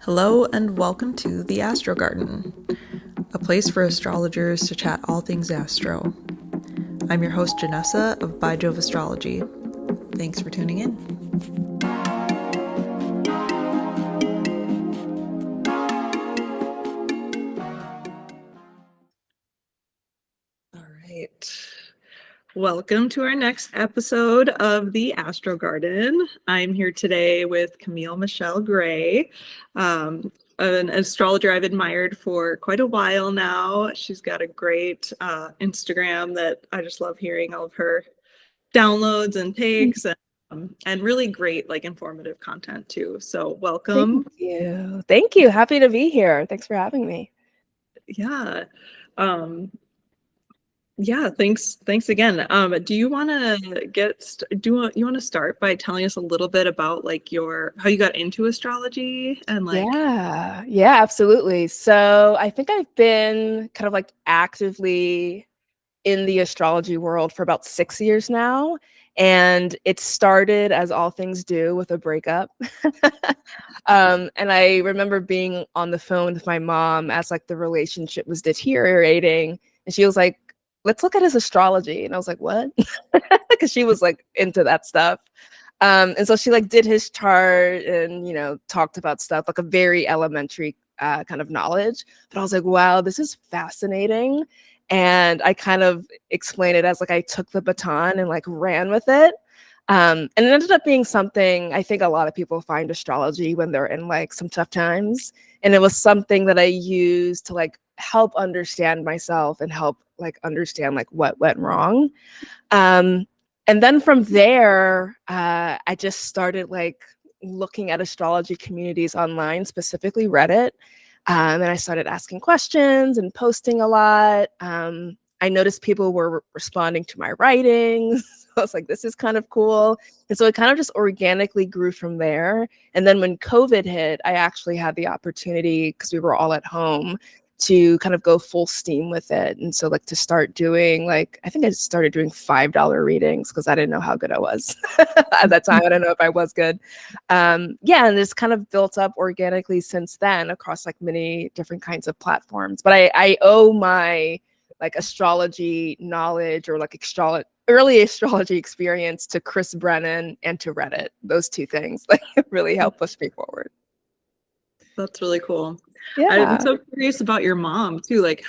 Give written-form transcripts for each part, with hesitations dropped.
Hello and welcome to the Astro Garden, a place for astrologers to chat all things astro. I'm your host Janessa of By Jove Astrology. Thanks for tuning in. All right. Welcome to our next episode of the Astro Garden. I'm here today with Camille Michelle Gray, an astrologer I've admired for quite a while now. She's got a great Instagram that I just love hearing all of her downloads and takes, and really great, like, informative content too. So welcome. Thank you. Thank you. Happy to be here. Thanks for having me. Yeah. Yeah, thanks again. Do you want to start by telling us a little bit about like how you got into astrology and like Yeah, absolutely. So I think I've been kind of like actively in the astrology world for about 6 years now. And it started, as all things do, with a breakup. And I remember being on the phone with my mom as like the relationship was deteriorating. And she was like, let's look at his astrology. And I was like, what? Because she was like into that stuff. And so she like did his chart and, talked about stuff, like a very elementary kind of knowledge. But I was like, wow, this is fascinating. And I kind of explained it as like I took the baton and like ran with it. And it ended up being something I think a lot of people find astrology when they're in like some tough times. And it was something that I used to like help understand myself and help like understand like what went wrong. And then from there, I just started like looking at astrology communities online, specifically Reddit. And I started asking questions and posting a lot. I noticed people were responding to my writings. I was like, this is kind of cool. And so it kind of just organically grew from there. And then when COVID hit, I actually had the opportunity, because we were all at home, to kind of go full steam with it. And so like to start doing like, I think I started doing $5 readings because I didn't know how good I was at that time. I don't know if I was good. Yeah, and it's kind of built up organically since then across like many different kinds of platforms. But I owe my like astrology knowledge or like early astrology experience to Chris Brennan and to Reddit. Those two things like really helped push me forward. that's really cool. I'm Yeah. so curious about your mom too, like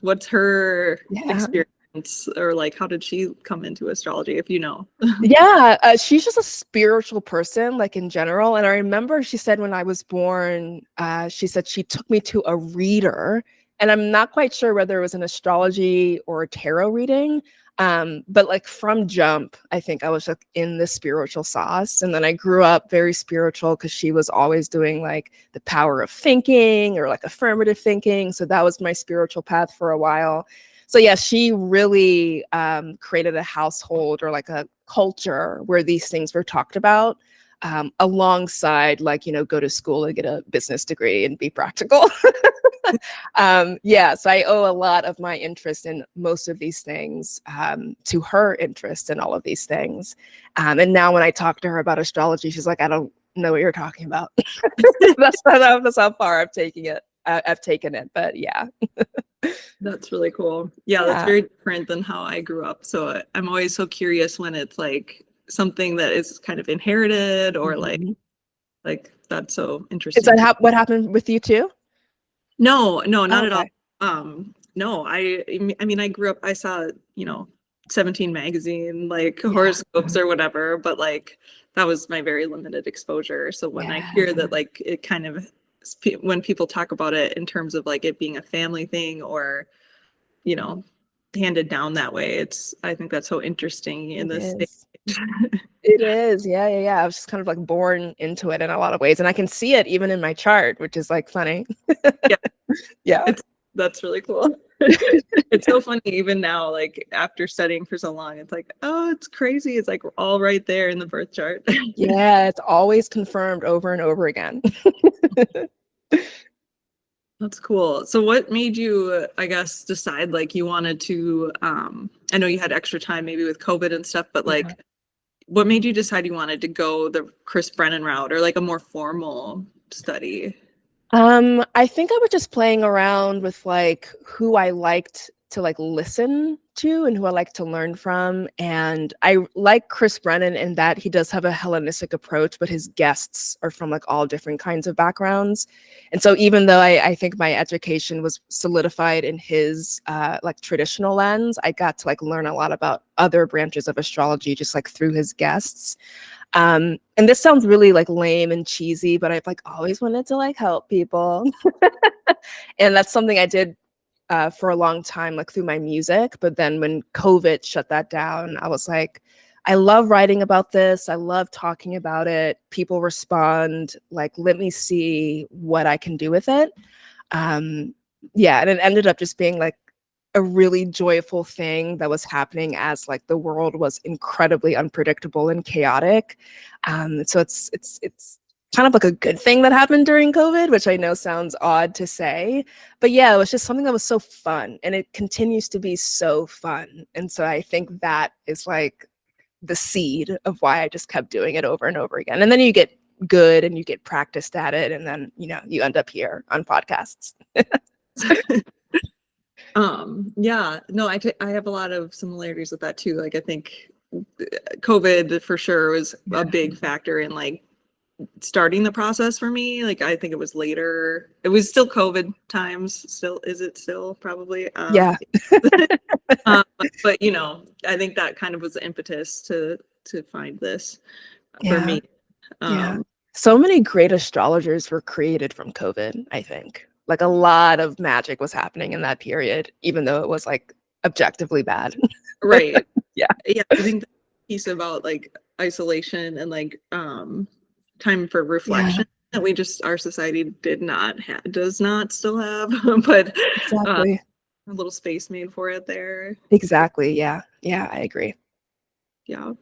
what's her Yeah. experience, or like how did she come into astrology, if you know? Yeah, she's just a spiritual person, like in general. And I remember she said when I was born, she said she took me to a reader, and I'm not quite sure whether it was an astrology or a tarot reading. But like from jump, I think I was like in the spiritual sauce. And then I grew up very spiritual because she was always doing like the power of thinking or like affirmative thinking. So that was my spiritual path for a while. So yeah, she really created a household or like a culture where these things were talked about, alongside like, go to school and get a business degree and be practical. Yeah, so I owe a lot of my interest in most of these things to her interest in all of these things. And now when I talk to her about astrology, she's like, I don't know what you're talking about. That's how far I've taken it. But yeah. That's really cool. Yeah, that's Yeah. very different than how I grew up. So I'm always so curious when it's like something that is kind of inherited, or Mhm. like that's so Is interesting that too. what happened with you too? No, no, Oh, not at all. okay. No, I mean, I grew up, I saw, 17 magazine, like Yeah. horoscopes or whatever, but like that was my very limited exposure. So when I Yeah. hear that, like, it kind of, when people talk about it in terms of like it being a family thing, or, you know, handed down that way, I think that's so interesting in It this stage. is. It is. Yeah. I was just kind of like born into it in a lot of ways. And I can see it even in my chart, which is like funny. Yeah, Yeah. that's really cool. It's so funny even now, like after studying for so long, it's like, oh, it's crazy. It's like all right there in the birth chart. Yeah. It's always confirmed over and over again. That's cool. So what made you, I guess, decide like you wanted to, I know you had extra time maybe with COVID and stuff, but Yeah. like what made you decide you wanted to go the Chris Brennan route, or like a more formal study? I think I was just playing around with like who I liked to like listen to and who I like to learn from. And I like Chris Brennan in that he does have a Hellenistic approach, but his guests are from like all different kinds of backgrounds. And so even though I think my education was solidified in his like traditional lens, I got to like learn a lot about other branches of astrology just like through his guests. And this sounds really like lame and cheesy, but I've like always wanted to like help people. And that's something I did for a long time, like through my music. But then when COVID shut that down, I was like, I love writing about this. I love talking about it. People respond, like, let me see what I can do with it. Yeah, and it ended up just being like a really joyful thing that was happening as like the world was incredibly unpredictable and chaotic. So it's kind of like a good thing that happened during COVID, which I know sounds odd to say, but yeah, it was just something that was so fun, and it continues to be so fun. And so I think that is like the seed of why I just kept doing it over and over again. And then you get good and you get practiced at it, and then you end up here on podcasts. Yeah, no, I have a lot of similarities with that too. Like I think COVID for sure was a big factor in like starting the process for me. Like I think it was later. It was still COVID times. Still, is it still probably? Yeah. But I think that kind of was the impetus to find this for Yeah. me. Yeah. So many great astrologers were created from COVID, I think. Like a lot of magic was happening in that period, even though it was like objectively bad. Right. Yeah. Yeah. I think the piece about like isolation and like time for reflection that we just, our society does not still have, but Exactly. a little space made for it there. Exactly. Yeah. Yeah, I agree. Yeah.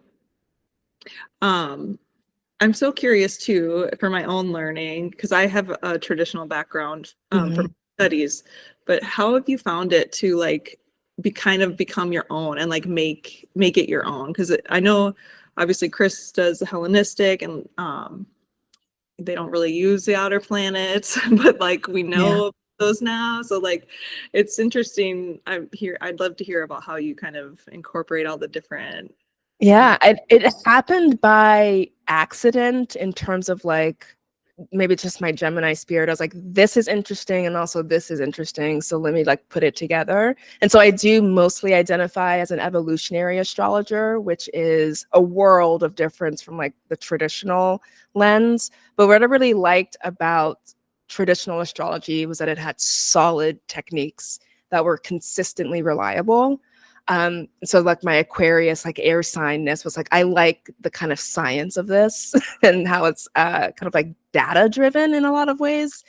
I'm so curious too for my own learning, because I have a traditional background from studies, but how have you found it to like become your own and like make it your own? Because I know obviously Chris does the Hellenistic, and they don't really use the outer planets, but like we know those now. So like it's interesting. I'd love to hear about how you kind of incorporate all the different. Yeah, it happened by accident in terms of like maybe just my Gemini spirit. I was like, this is interesting, and also this is interesting. So let me like put it together. And so I do mostly identify as an evolutionary astrologer, which is a world of difference from like the traditional lens. But what I really liked about traditional astrology was that it had solid techniques that were consistently reliable. So like my Aquarius, like air signness was like, I like the kind of science of this and how it's kind of like data driven in a lot of ways.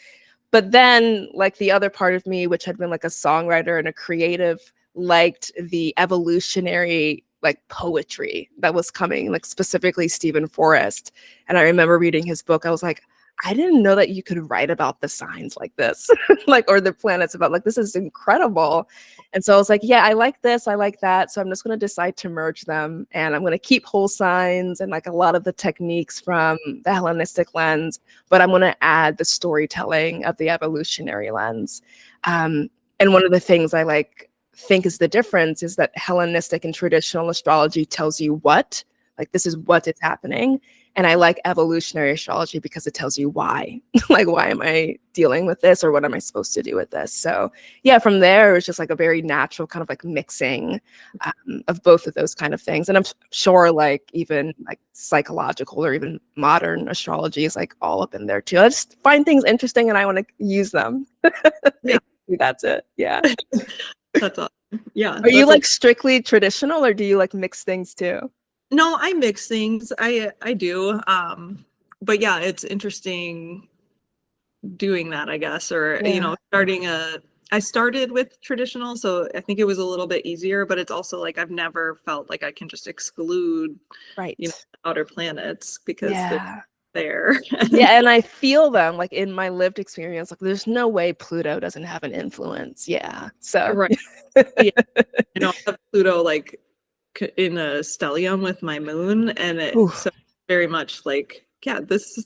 But then like the other part of me, which had been like a songwriter and a creative, liked the evolutionary like poetry that was coming, like specifically Stephen Forrest. And I remember reading his book. I was like, I didn't know that you could write about the signs like this, like, or the planets about like, this is incredible. And so I was like, yeah, I like this, I like that. So I'm just going to decide to merge them. And I'm going to keep whole signs and like a lot of the techniques from the Hellenistic lens, but I'm going to add the storytelling of the evolutionary lens. And one of the things I like think is the difference is that Hellenistic and traditional astrology tells you what, like this is what is happening. And I like evolutionary astrology because it tells you why. Like, why am I dealing with this, or what am I supposed to do with this? So yeah, from there, it was just like a very natural kind of like mixing of both of those kind of things. And I'm sure like even like psychological or even modern astrology is like all up in there too. I just find things interesting and I want to use them. Yeah. That's it. Yeah. That's awesome. Yeah. Are you like strictly traditional, or do you like mix things too? No, I mix things. I do. But yeah, it's interesting doing that, I guess, or I started with traditional, so I think it was a little bit easier, but it's also like I've never felt like I can just exclude outer planets because they're there. Yeah, and I feel them like in my lived experience. Like, there's no way Pluto doesn't have an influence. Yeah, so right. Yeah. I have Pluto like in a stellium with my moon, and it so very much like yeah,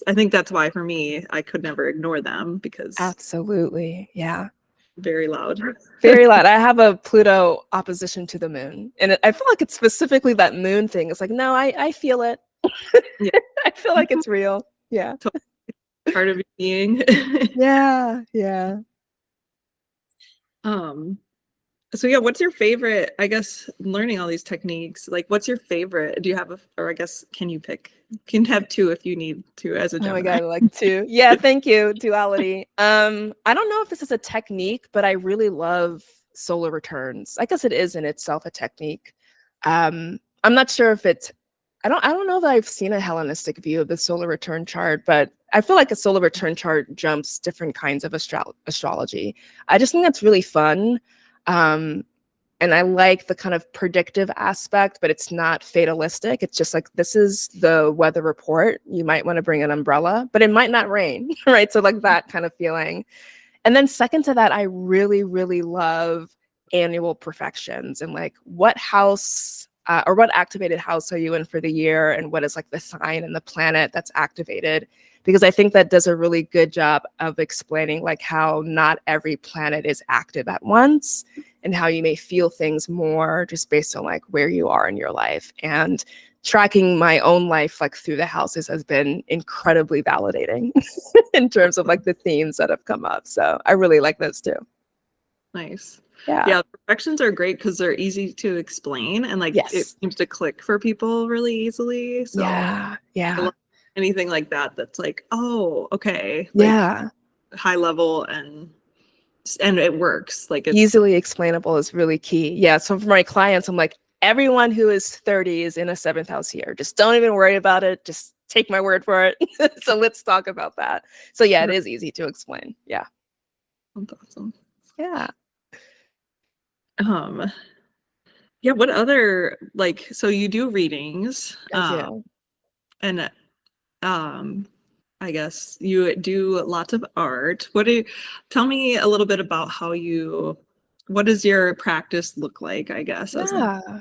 I think that's why for me, I could never ignore them because Absolutely. Yeah. very loud. Very loud. I have a Pluto opposition to the moon. And I feel like it's specifically that moon thing. It's like, no, I feel it. Yeah. I feel like it's real. Yeah. Totally part of your being. Yeah. Yeah. Um, so yeah, what's your favorite, I guess, learning all these techniques, like what's your favorite? Do you have or I guess, can you pick? You can have two if you need to as a Oh my Gemini. God, like two. Yeah, thank you. Duality. I don't know if this is a technique, but I really love solar returns. I guess it is in itself a technique. I'm not sure if it's I don't know that I've seen a Hellenistic view of the solar return chart, but I feel like a solar return chart jumps different kinds of astrology. I just think that's really fun. Um, and I like the kind of predictive aspect, but it's not fatalistic. It's just like, this is the weather report. You might want to bring an umbrella, but it might not rain, right? So like that kind of feeling. And then second to that, I really, really love annual perfections and like what house or what activated house are you in for the year, and what is like the sign and the planet that's activated, because I think that does a really good job of explaining like how not every planet is active at once, and how you may feel things more just based on like where you are in your life. And tracking my own life like through the houses has been incredibly validating in terms of like the themes that have come up. So I really like those too. Nice. Yeah. Yeah, perfections are great because they're easy to explain and like it Yes. seems to click for people really easily. So Yeah. I Yeah. love anything like that that's like, oh, okay, like Yeah. high level and it works. Like it's Easily explainable is really key. Yeah. So for my clients, I'm like, everyone who is 30 is in a seventh house here. Just don't even worry about it. Just take my word for it. So let's talk about that. So yeah, it is easy to explain. Yeah. that's awesome. Yeah. Um, yeah, what other like so you do readings, I do. and I guess you do lots of art. Tell me a little bit about what does your practice look like, I guess, as an Yeah.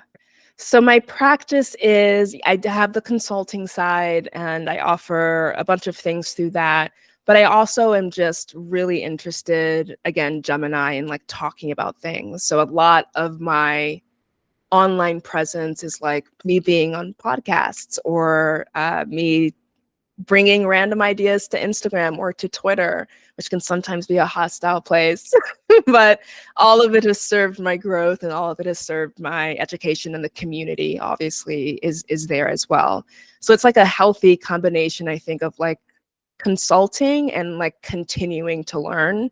So my practice is I have the consulting side and I offer a bunch of things through that. But I also am just really interested, again, Gemini, in like talking about things. So a lot of my online presence is like me being on podcasts or me bringing random ideas to Instagram or to Twitter, which can sometimes be a hostile place. But all of it has served my growth, and all of it has served my education, and the community obviously is there as well. So it's like a healthy combination, I think, of like consulting and like continuing to learn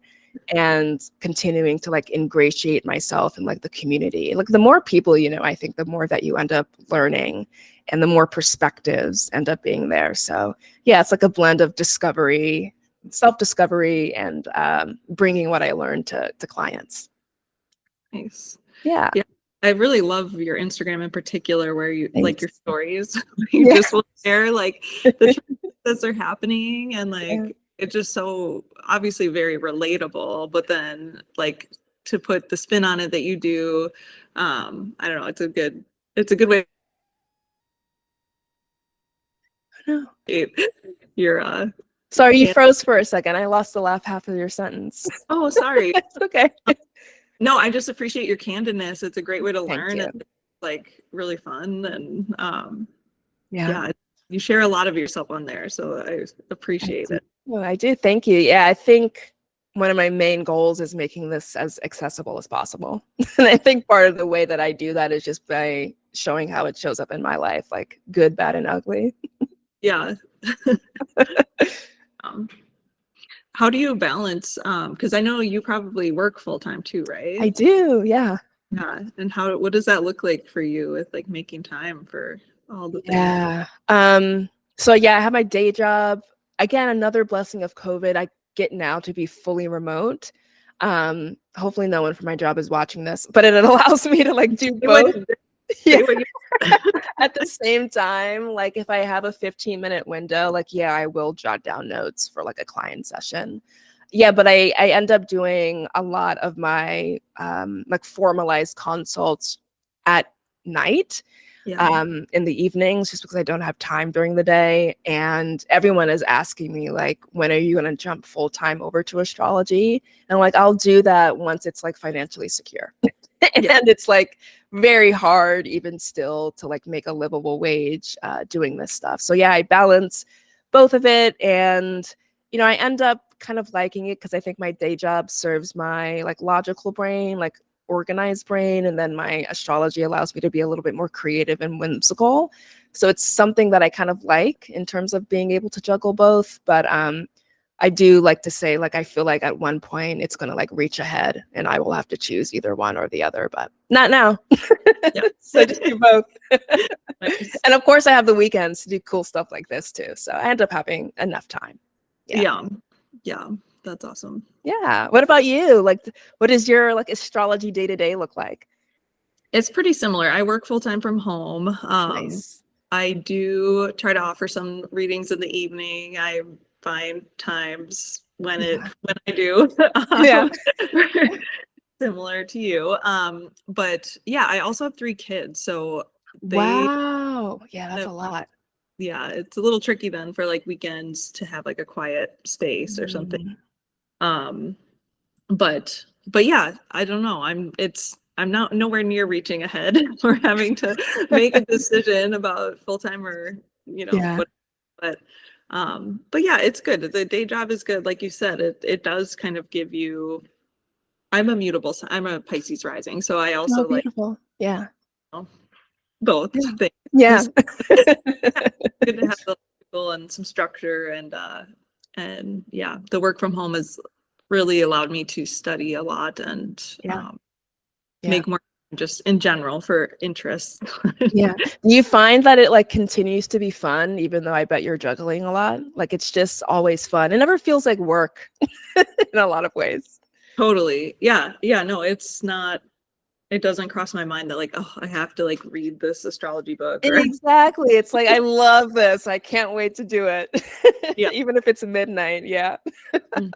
and continuing to like ingratiate myself in like the community. Like the more people you know, I think the more that you end up learning and the more perspectives end up being there. So yeah, it's like a blend of discovery, self-discovery, and bringing what I learned to clients. Nice. Yeah. Yeah. I really love your Instagram in particular where you like Thanks. your stories. You Yeah. just will share like the transits are happening and Yeah. like it's just so obviously very relatable, but then like to put the spin on it that you do, I don't know, it's a good way No. to your Sorry, you froze for a second. I lost the last half of your sentence. oh, sorry. It's okay. No, I just appreciate your candidness. It's a great way to Thank learn you. and like really fun and Yeah. yeah, you share a lot of yourself on there, so I I appreciate do. it. Well, I do. Thank you. Yeah, I think one of my main goals is making this as accessible as possible. And I think part of the way that I do that is just by showing how it shows up in my life, like good, bad, and ugly. Yeah. Um, how do you balance? Because I know you probably work full time too, right? I do. Yeah. Yeah. And what does that look like for you with like making time for all the things? Yeah. So yeah, I have my day job. Again, another blessing of COVID. I get now to be fully remote. Hopefully no one from my job is watching this, but it allows me to like do both. Yeah. Say what you At the same time, like if I have a 15-minute window, like yeah, I will jot down notes for like a client session. Yeah, but I end up doing a lot of my like formalized consults at night. Yeah. in the evenings, just because I don't have time during the day. And everyone is asking me, like, when are you going to jump full time over to astrology? And like, I'll do that once it's like financially secure. Yeah. And it's like very hard even still to like make a livable wage doing this stuff. So yeah, I balance both of it. And I end up kind of liking it because I think my day job serves my like logical brain, like organized brain, and then my astrology allows me to be a little bit more creative and whimsical. So it's something that I kind of like in terms of being able to juggle both. But I do like to say, like, I feel like at one point it's going to like reach ahead and I will have to choose either one or the other, but not now. Yeah. So I just do both. Nice. And of course I have the weekends to do cool stuff like this too. So I end up having enough time. Yeah. Yeah. Yeah. That's awesome. Yeah. What about you? Like, what does your like astrology day to day look like? It's pretty similar. I work full time from home. Nice. I do try to offer some readings in the evening. I find times when Yeah. I do. Yeah. Similar to you. But yeah, I also have 3 kids, so they Wow. Yeah, that's a lot. yeah, it's a little tricky then for like weekends to have like a quiet space or something. Mm. Um, but yeah, I don't know. I'm not nowhere near reaching ahead or having to make a decision about full time or Yeah. what. But yeah, it's good. The day job is good, like you said. It does kind of give you. I'm a Pisces rising, so I Oh, also like beautiful. Yeah. both Yeah. Yeah. things. Good to have the logical and some structure and yeah, the work from home has really allowed me to study a lot and Yeah. Yeah. make more just in general for interests. Yeah. Do you find that it like continues to be fun, even though I bet you're juggling a lot? Like it's just always fun. It never feels like work in a lot of ways. Totally. Yeah. Yeah. No, it's not, it doesn't cross my mind that like, oh, I have to like read this astrology book or Exactly. It's like, I love this. I can't wait to do it. yeah. Even if it's midnight. Yeah. Mhm.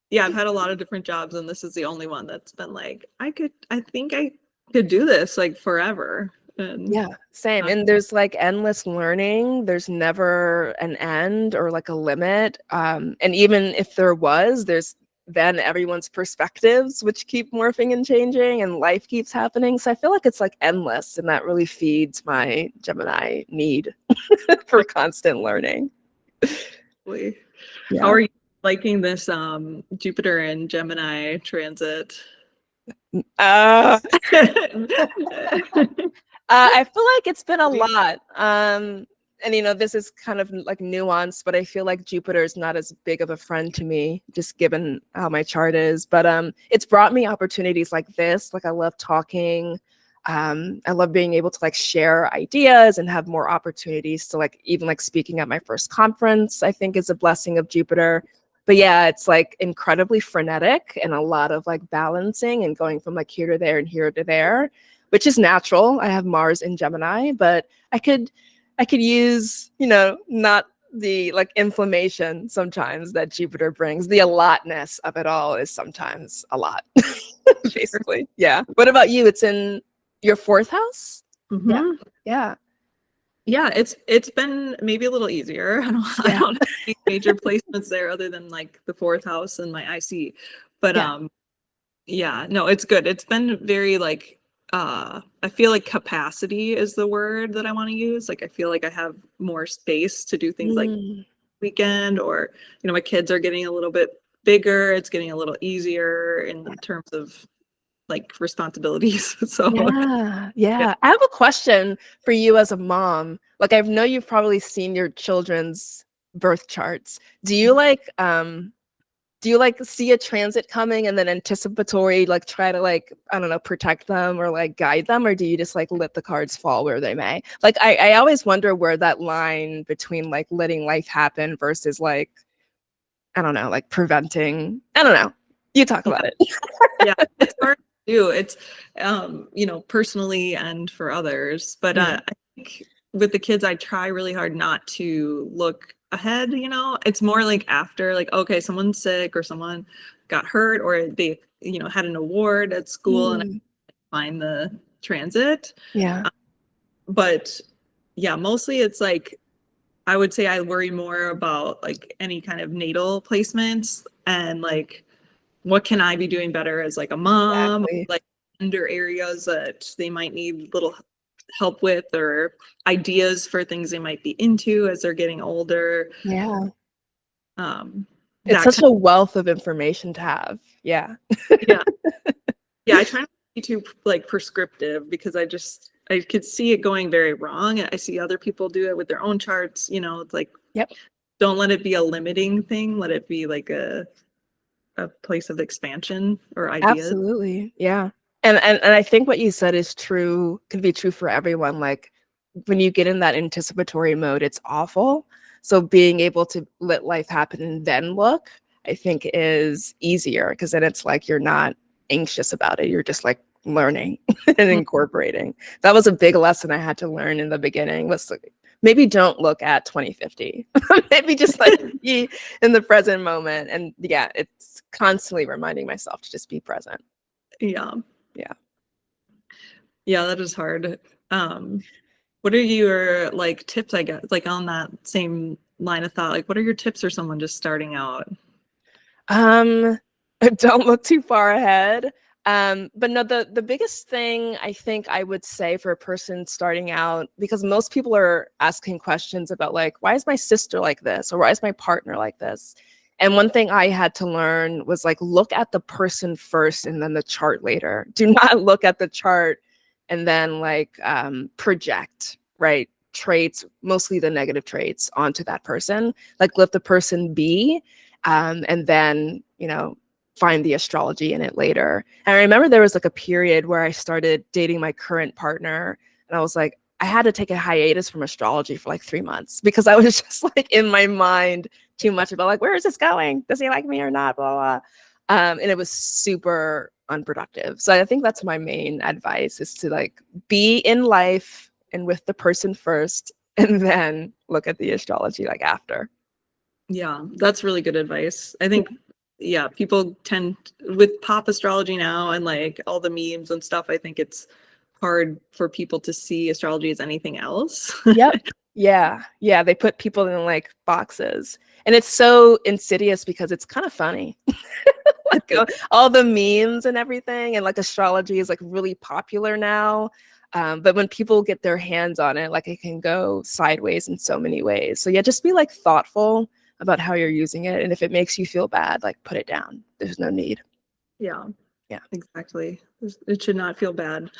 Yeah. I've had a lot of different jobs and this is the only one that's been like, I think I could do this like forever. And Yeah, same. And there's like endless learning. There's never an end or like a limit. And even if there was, there's then everyone's perspectives, which keep morphing and changing, and life keeps happening. So I feel like it's like endless, and that really feeds my Gemini need for constant learning. how Yeah. are you liking this Jupiter and Gemini transit? Uh, I feel like it's been a lot. And this is kind of like nuanced, but I feel like Jupiter is not as big of a friend to me, just given how my chart is. But it's brought me opportunities like this. Like I love talking. I love being able to like share ideas and have more opportunities to like even like speaking at my first conference, I think is a blessing of Jupiter. But yeah, it's like incredibly frenetic and a lot of like balancing and going from like here to there and here to there, which is natural. I have Mars in Gemini, but I could use, not the like inflammation sometimes that Jupiter brings. The allotness of it all is sometimes a lot, basically. Yeah. What about you? It's in your 4th house? Yeah. Mhm. Yeah. Yeah, it's been maybe a little easier. I Yeah. don't have any major placements there other than like the 4th house and my IC. But Yeah. yeah, no, it's good. It's been very like I feel like capacity is the word that I want to use. Like I feel like I have more space to do things like Mm. weekend or my kids are getting a little bit bigger. It's getting a little easier in the terms of like responsibilities. So Yeah, yeah. yeah. I have a question for you as a mom. Like I know you've probably seen your children's birth charts. Do you like see a transit coming and then anticipatory like try to like I don't know protect them or like guide them, or do you just like let the cards fall where they may? Like I always wonder where that line between like letting life happen versus like I don't know like preventing. I don't know. You talk about it. Yeah, it's hard to do. It's personally and for others. But Yeah. I think with the kids, I try really hard not to look ahead, It's more like after, like, okay, someone's sick or someone got hurt or they, had an award at school and I Mm. find the transit. Yeah. but yeah, mostly it's like I would say I worry more about like any kind of natal placements and like what can I be doing better as like a mom, Exactly. like under areas that they might need little help with or ideas for things they might be into as they're getting older. Yeah. Um, It's that such kind a wealth of information to have. Yeah. yeah. Yeah, I try not to be too like prescriptive because I could see it going very wrong. I see other people do it with their own charts, it's like Yep. don't let it be a limiting thing. Let it be like a place of expansion or ideas. Absolutely. Yeah. And I think what you said is true, can be true for everyone. Like when you get in that anticipatory mode, it's awful. So being able to let life happen and then look, I think is easier because then it's like you're not anxious about it. You're just like learning and incorporating. That was a big lesson I had to learn in the beginning was like, maybe don't look at 2050. Maybe just like be in the present moment. And yeah, it's constantly reminding myself to just be present. Yeah. Yeah. Yeah, that is hard. Um, what are your like tips, I guess, like on that same line of thought? Like what are your tips for someone just starting out? Um, don't look too far ahead. But no, the biggest thing I think I would say for a person starting out, because most people are asking questions about like, why is my sister like this? Or why is my partner like this? And one thing I had to learn was like, look at the person first and then the chart later. Do not look at the chart and then like project, right? Traits, mostly the negative traits, onto that person. Like let the person be, and then find the astrology in it later. And I remember there was like a period where I started dating my current partner, and I was like, I had to take a hiatus from astrology for like 3 months because I was just like in my mind too much about like, where is this going? Does he like me or not? Blah blah. And it was super unproductive. So I think that's my main advice is to like be in life and with the person first, and then look at the astrology like after. Yeah, that's really good advice. I think, yeah, people tend with pop astrology now and like all the memes and stuff, I think it's hard for people to see astrology as anything else. Yep. Yeah. Yeah. They put people in like boxes. And it's so insidious because it's kind of funny. Like all the memes and everything. And like astrology is like really popular now. But when people get their hands on it, like it can go sideways in so many ways. So yeah, just be like thoughtful about how you're using it. And if it makes you feel bad, like put it down. There's no need. Yeah, Yeah. exactly. It should not feel bad.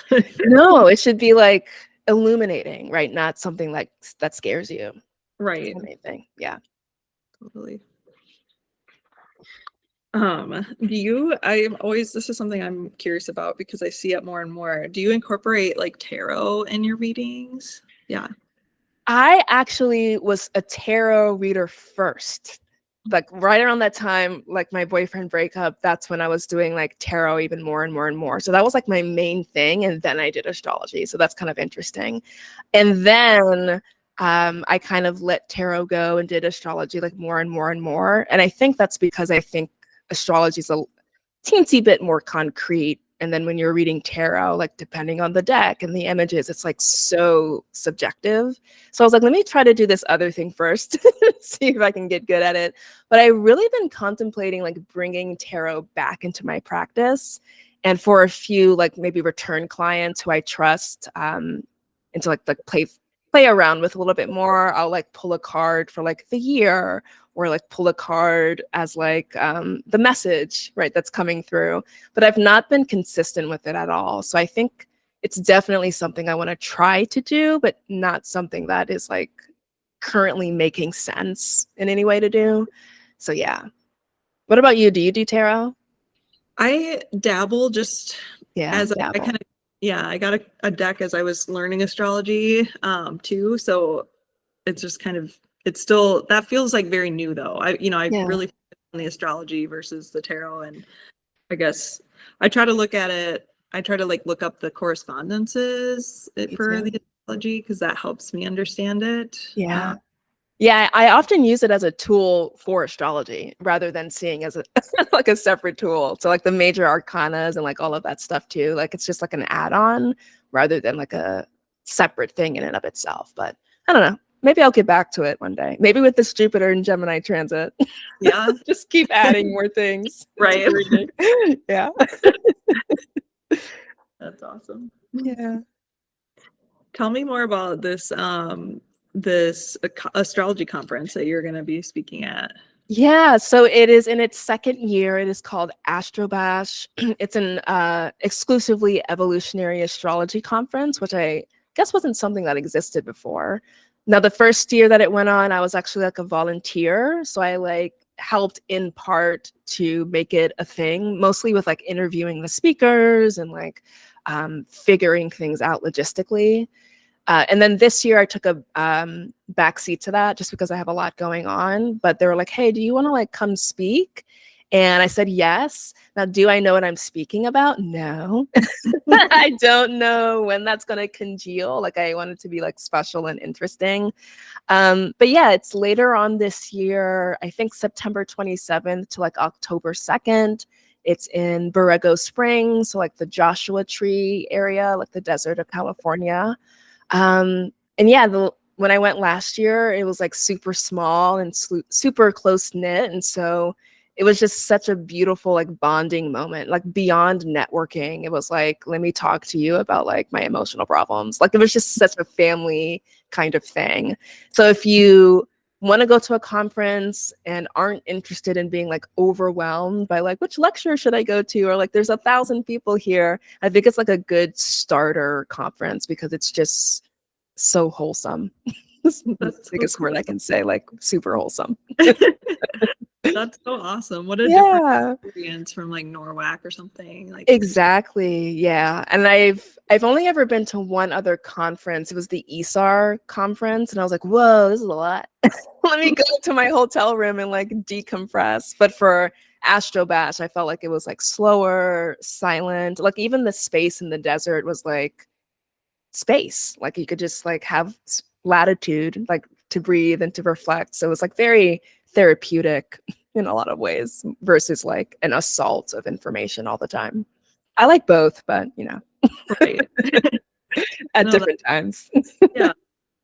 No, it should be like illuminating, right? Not something like that scares you. That's Right. the main thing. Yeah. Totally. This is something I'm curious about because I see it more and more. Do you incorporate like tarot in your readings? Yeah. I actually was a tarot reader first. Like right around that time, like my boyfriend breakup, that's when I was doing like tarot even more and more and more. So that was like my main thing. And then I did astrology. So that's kind of interesting. And then I kind of let tarot go and did astrology like more and more and more. And I think that's because I think astrology is a teensy bit more concrete. And then when you're reading tarot, like depending on the deck and the images, it's like so subjective. So I was like, let me try to do this other thing first, see if I can get good at it. But I really been contemplating like bringing tarot back into my practice. And for a few like maybe return clients who I trust, and to like play around with a little bit more, I'll like pull a card for like the year or like pull a card as like the message, right, that's coming through. But I've not been consistent with it at all. So I think it's definitely something I want to try to do, but not something that is like currently making sense in any way to do. So yeah. What about you? Do you do tarot? I dabble just Yeah, as I dabble. kind of, yeah, I got a deck as I was learning astrology too. So it's just kind of, it's still, that feels like very new though. I Yeah, really focus on the astrology versus the tarot. And I guess I try to look at it, I try to like look up the correspondences me for the too. astrology because that helps me understand it. Yeah. Yeah, I often use it as a tool for astrology rather than seeing as a like a separate tool. So like the major arcanas and like all of that stuff too. Like it's just like an add-on rather than like a separate thing in and of itself. But I don't know. Maybe I'll get back to it one day. Maybe with this Jupiter and Gemini transit. Yeah. Just keep adding more things. Right. Yeah. That's awesome. Yeah. Tell me more about this astrology conference that you're going to be speaking at. Yeah, so it is in its second year. It is called Astro Bash. It's an exclusively evolutionary astrology conference, which I guess wasn't something that existed before. Now, the first year that it went on, I was actually like a volunteer. So I like helped in part to make it a thing, mostly with like interviewing the speakers and like figuring things out logistically. And then this year I took a backseat to that just because I have a lot going on. But they were like, hey, do you want to like come speak? And I said, yes. Now, do I know what I'm speaking about? No. I don't know when that's going to congeal. Like I want it to be like special and interesting. But yeah, it's later on this year, I think September 27th to like October 2nd. It's in Borrego Springs, so like the Joshua Tree area, like the desert of California. And yeah, when I went last year, it was like super small and super close knit. And so it was just such a beautiful like bonding moment, like beyond networking. It was like, let me talk to you about like my emotional problems. Like it was just such a family kind of thing. So if you want to go to a conference and aren't interested in being like overwhelmed by like, which lecture should I go to? Or like, there's 1,000 people here. I think it's like a good starter conference because it's just so wholesome. That's the biggest word I can say, like super wholesome. That's so awesome. What a Yeah. different experience from like Norwalk or something. Like Exactly. Yeah. And I've only ever been to one other conference. It was the ESAR conference. And I was like, whoa, this is a lot. Let me go to my hotel room and like decompress. But for Astro Bash, I felt like it was like slower, silent. Like even the space in the desert was like space. Like you could just like have latitude, like to breathe and to reflect. So it was like very therapeutic in a lot of ways versus like an assault of information all the time. I like both, but you know, right. at different times. Yeah,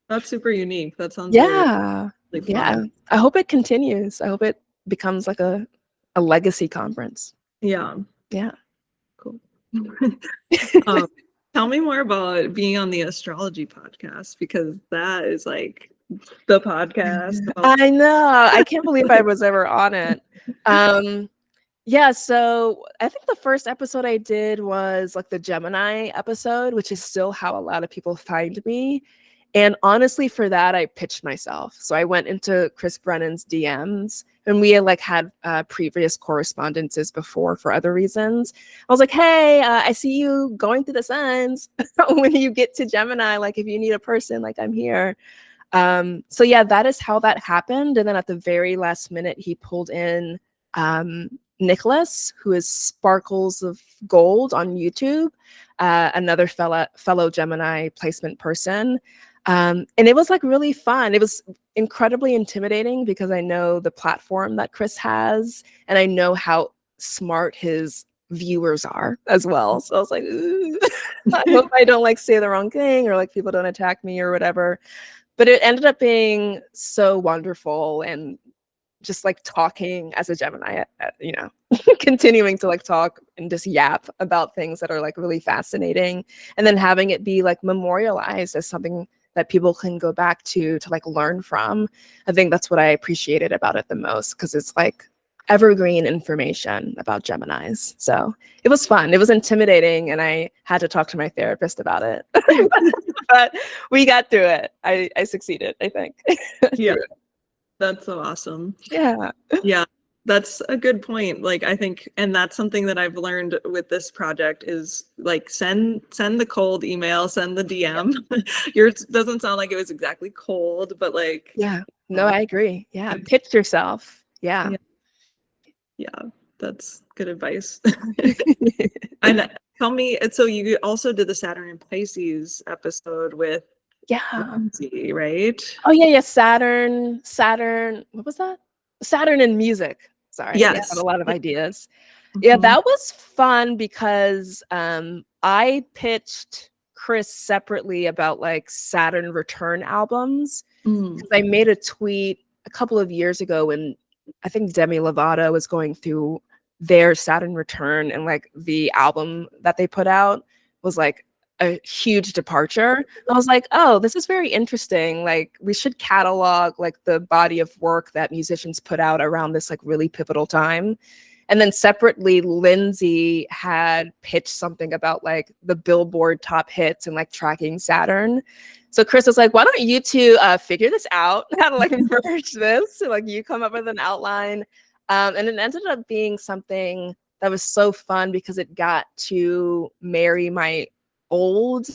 that's super unique. That sounds Yeah. really fun. Yeah. I hope it continues. I hope it becomes like a legacy conference. Yeah. Yeah. Cool. Tell me more about being on the astrology podcast, because that is like the podcast. I know. I can't believe I was ever on it. Yeah, so I think the first episode I did was like the Gemini episode, which is still how a lot of people find me. And honestly, for that, I pitched myself. So I went into Chris Brennan's DMs, and we had like had previous correspondences before for other reasons. I was like, hey, I see you going through the signs. When you get to Gemini, like if you need a person, like I'm here. So yeah, that is how that happened. And then at the very last minute, he pulled in Nicholas, who is Sparkles of Gold on YouTube, another fellow Gemini placement person. And it was like really fun. It was incredibly intimidating because I know the platform that Chris has, and I know how smart his viewers are as well. So I was like, ooh, I hope I don't like say the wrong thing or like people don't attack me or whatever. But it ended up being so wonderful, and just like talking as a Gemini, you know, continuing to like talk and just yap about things that are like really fascinating, and then having it be like memorialized as something that people can go back to like learn from. I think that's what I appreciated about it the most, because it's like evergreen information about Geminis. So it was fun. It was intimidating, and I had to talk to my therapist about it. But we got through it. I succeeded, I think. Yeah. That's so awesome. Yeah. Yeah, that's a good point. Like I think, and that's something that I've learned with this project is like send the cold email, send the DM. Yours doesn't sound like it was exactly cold, but like Yeah. No, I agree. Yeah. Pitch yourself. Yeah. Yeah, that's good advice. And tell me, so you also did the Saturn and Pisces episode with Lindsay, right? Oh yeah. Saturn. What was that? Saturn and music. Sorry. Yes. Yeah, I have a lot of ideas. Yeah, that was fun because I pitched Chris separately about like Saturn return albums. Mm. I made a tweet a couple of years ago when I think Demi Lovato was going through their Saturn return, and like the album that they put out was like a huge departure. I was like, oh, this is very interesting. Like, we should catalog like the body of work that musicians put out around this like really pivotal time. And then separately, Lindsay had pitched something about like the Billboard top hits and like tracking Saturn. So Chris was like, why don't you two figure this out, how to like merge this? So, like, you come up with an outline. And it ended up being something that was so fun because it got to marry my old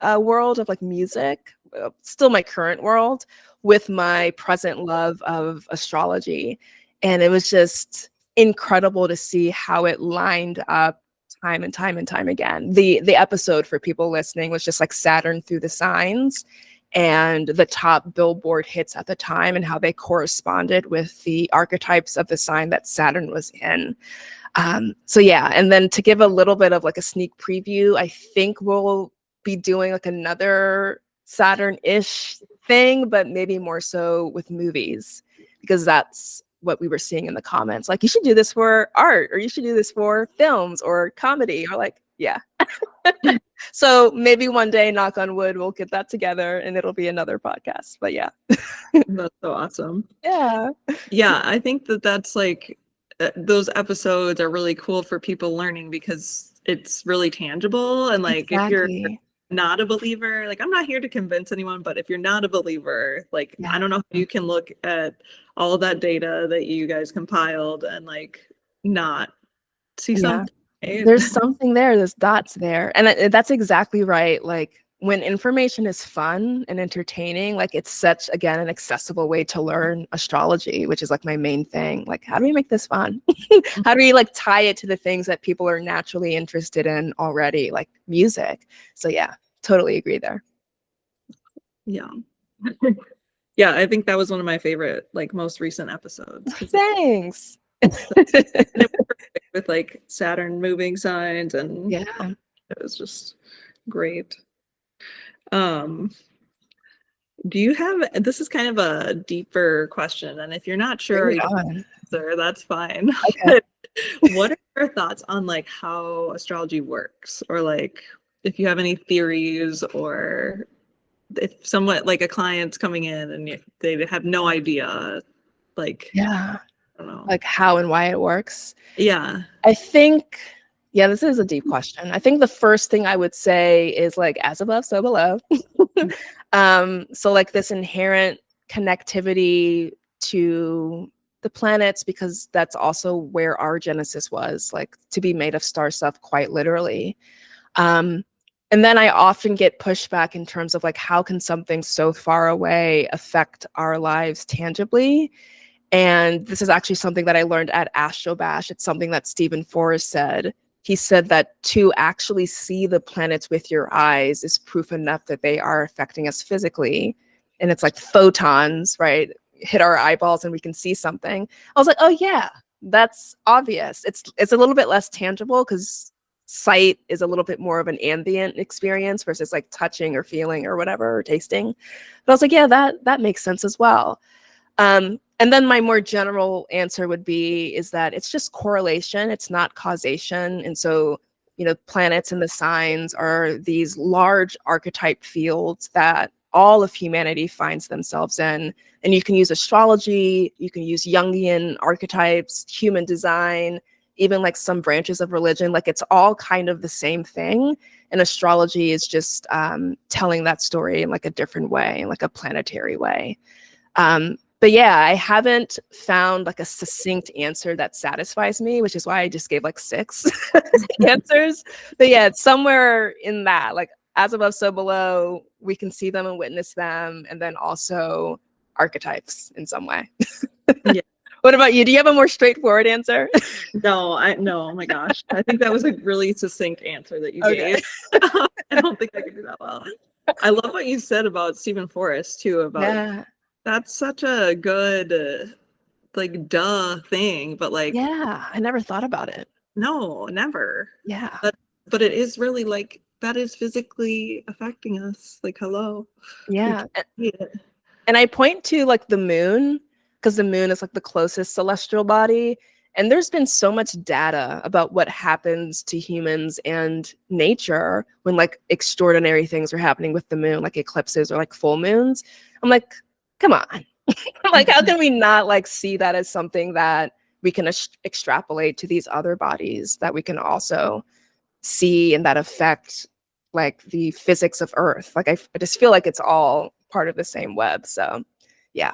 world of like music, still my current world, with my present love of astrology. And it was just incredible to see how it lined up time and time and time again. The episode, for people listening, was just like Saturn through the signs and the top Billboard hits at the time and how they corresponded with the archetypes of the sign that Saturn was in. So yeah, and then to give a little bit of like a sneak preview, I think we'll be doing like another Saturn-ish thing, but maybe more so with movies, because that's what we were seeing in the comments. Like, you should do this for art, or you should do this for films or comedy, or like, yeah. So maybe one day, knock on wood, we'll get that together and it'll be another podcast. But yeah. That's so awesome. Yeah. Yeah, I think that that's like those episodes are really cool for people learning because it's really tangible. And like, if you're not a believer, like, I'm not here to convince anyone, but if you're not a believer, like, I don't know how you can look at all of that data that you guys compiled and like not see something. Right? There's something there, there's dots there. And that's exactly right. Like, when information is fun and entertaining, like, it's such, again, an accessible way to learn astrology, which is like my main thing. Like, how do we make this fun? How do we like tie it to the things that people are naturally interested in already, like music? So yeah, totally agree there. Yeah. Yeah, I think that was one of my favorite, like, most recent episodes. Thanks. And it was perfect with like Saturn moving signs, and yeah, it was just great. Do you have, this is kind of a deeper question, and if you're not sure you don't answer, that's fine. Okay. What are your thoughts on like how astrology works, or like if you have any theories, or if somewhat like a client's coming in and they have no idea, like, yeah, I don't know, like how and why it works? Yeah, I think, yeah, this is a deep question. I think the first thing I would say is like, as above, so below. So like this inherent connectivity to the planets, because that's also where our genesis was, like, to be made of star stuff, quite literally. And then I often get pushback in terms of like, how can something so far away affect our lives tangibly? And this is actually something that I learned at Astro Bash. It's something that Stephen Forrest said. He said that to actually see the planets with your eyes is proof enough that they are affecting us physically. And it's like photons, right? Hit our eyeballs and we can see something. I was like, oh yeah, that's obvious. It's a little bit less tangible because sight is a little bit more of an ambient experience versus like touching or feeling or whatever, or tasting. But I was like, yeah, that makes sense as well. And then my more general answer would be is that it's just correlation. It's not causation. And so, you know, planets and the signs are these large archetype fields that all of humanity finds themselves in. And you can use astrology, you can use Jungian archetypes, human design, even like some branches of religion. Like, it's all kind of the same thing. And astrology is just telling that story in like a different way, in like a planetary way. But yeah, I haven't found like a succinct answer that satisfies me, which is why I just gave like 6 answers. But yeah, it's somewhere in that, like, as above, so below, we can see them and witness them, and then also archetypes in some way. Yeah. What about you? Do you have a more straightforward answer? No, oh my gosh. I think that was a really succinct answer that you gave. I don't think I could do that well. I love what you said about Stephen Forrest too, about that's such a good like duh thing, but like, yeah, I never thought about it. No, never. Yeah. But it is really like that is physically affecting us. Like, hello. Yeah. It. And I point to like the moon, because the moon is like the closest celestial body. And there's been so much data about what happens to humans and nature when like extraordinary things are happening with the moon, like eclipses or like full moons. I'm like, come on. Like, how can we not like see that as something that we can extrapolate to these other bodies that we can also see and that affect like the physics of Earth? Like, I just feel like it's all part of the same web. So, yeah.